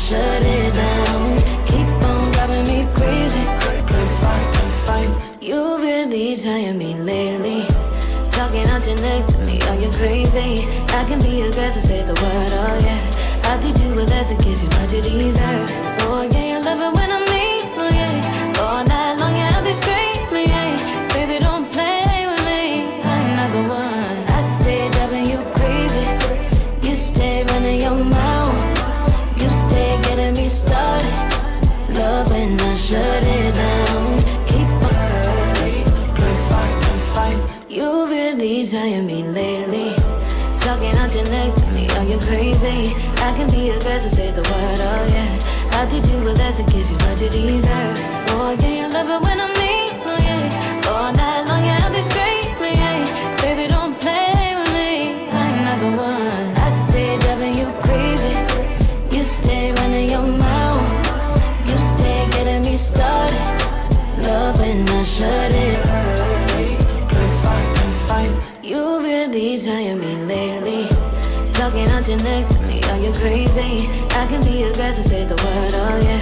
shut it down. Keep on driving me crazy. You really trying me lately. Talking out your neck to me, are you crazy? I can be aggressive, say the word, oh yeah. I did you with less to give you what you deserve. Oh yeah, you love it when I'm mean, oh yeah. All night long, yeah, I'll be screaming, yeah. Baby, don't play with me, I'm not the one. I stay driving you crazy. You stay running your mouth. You stay getting me started. Love when I shut it down. Keep on. You really trying me lately. Talking out your neck to me, are you crazy? I can be aggressive, say the word, oh yeah. I did you with less to give you what you deserve. Oh yeah, you love it when I'm mean, oh yeah. All night long, yeah, I'll be screaming, yeah. Baby, don't play with me, I'm not the one. I stay driving you crazy. You stay running your mouth. You stay getting me started. Love when I shut it. You really trying me lately. Talking out your neck to me, are you crazy? I can be aggressive, say the word, oh yeah.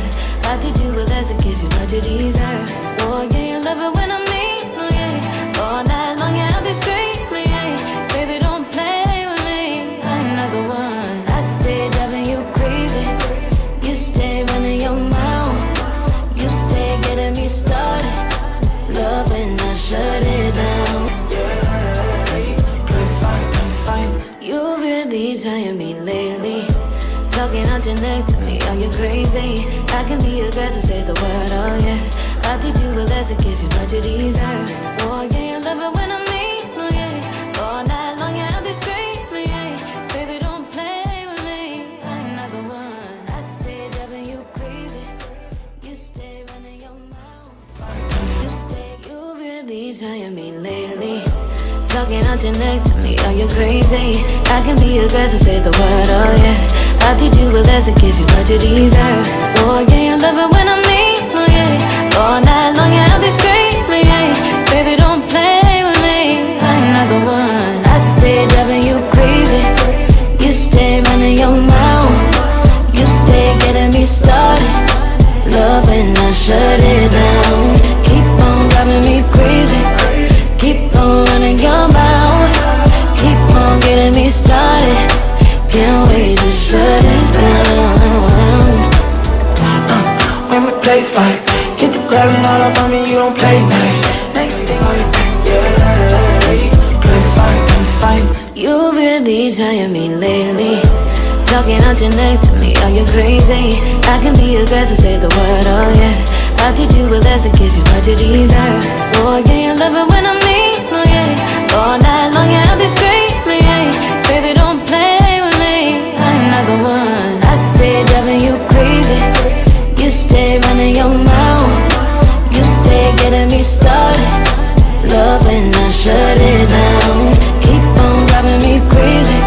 I did you with less to give you what you deserve. Oh yeah, you love it when I'm mean, oh yeah. All night long, yeah, I'll be screaming, yeah. Baby, don't play with me, I'm not the one. I stay driving you crazy. You stay running your mouth. You stay getting me started. Love when I shut it down. You really trying me lately. Talking out your neck to me, are you crazy? I can be aggressive, say the word, oh yeah. I did you with less to give you what you deserve. Oh yeah, you love it when I'm mean, oh yeah. All night long, yeah, I'll be screaming, yeah. Baby, don't play with me, I'm not the one. I stay driving you crazy. You stay running your mouth. You really trying me lately. Talking out your neck to me, are you crazy? I can be aggressive, say the word, oh yeah. I did you with less to give you what you deserve. Oh yeah, you love it when I'm mean, oh yeah. All night long, yeah, I'll be screaming, yeah. Baby, don't play with me, I'm not the one. I stay driving you crazy. You stay running your mouth. You stay getting me started. Love when I shut it down. Keep on driving me crazy. Keep on running your mouth. Keep on getting me started. Can't wait to shut it down. When we play fight, get to grabbing all up on me, you don't play nice. Next thing on your thing, yeah. Play fight. You really trying me lately. Talking out your neck to me, are you crazy? I can be aggressive, say the word, oh yeah. I did you with less to give you what you deserve. Oh yeah, you love it when I'm mean, oh yeah. All night long, yeah, I'll be screaming, yeah. Baby, don't play with me, I'm not the one. I stay driving you crazy. You stay running your mouth. You stay getting me started. Love when I shut it down. Keep on driving me crazy.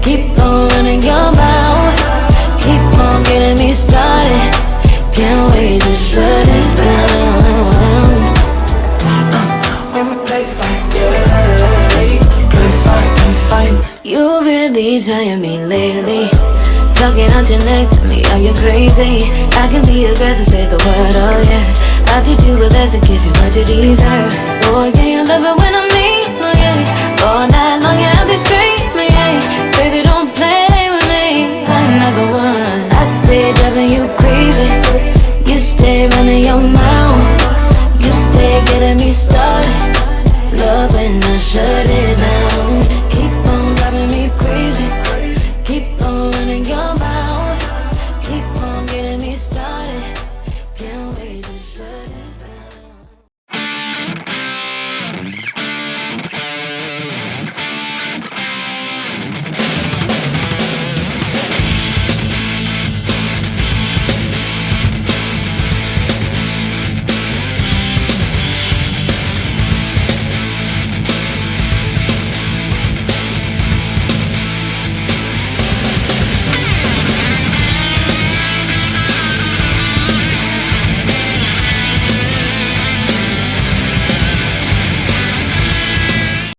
Keep on running your mouth. Keep on getting me started. Can't wait to shut it down. When we play fight, yeah. Play fight. You really trying me lately. Talking out your neck to me, are you crazy? I can be aggressive, say the word, oh yeah. I did you with less to give you what you deserve. Oh yeah, you love it when I'm mean, oh yeah. All night long, yeah, I'll be screaming, yeah. Baby, don't play with me, I'm not the one. I stay driving you crazy. You stay running your mouth. You stay getting me started.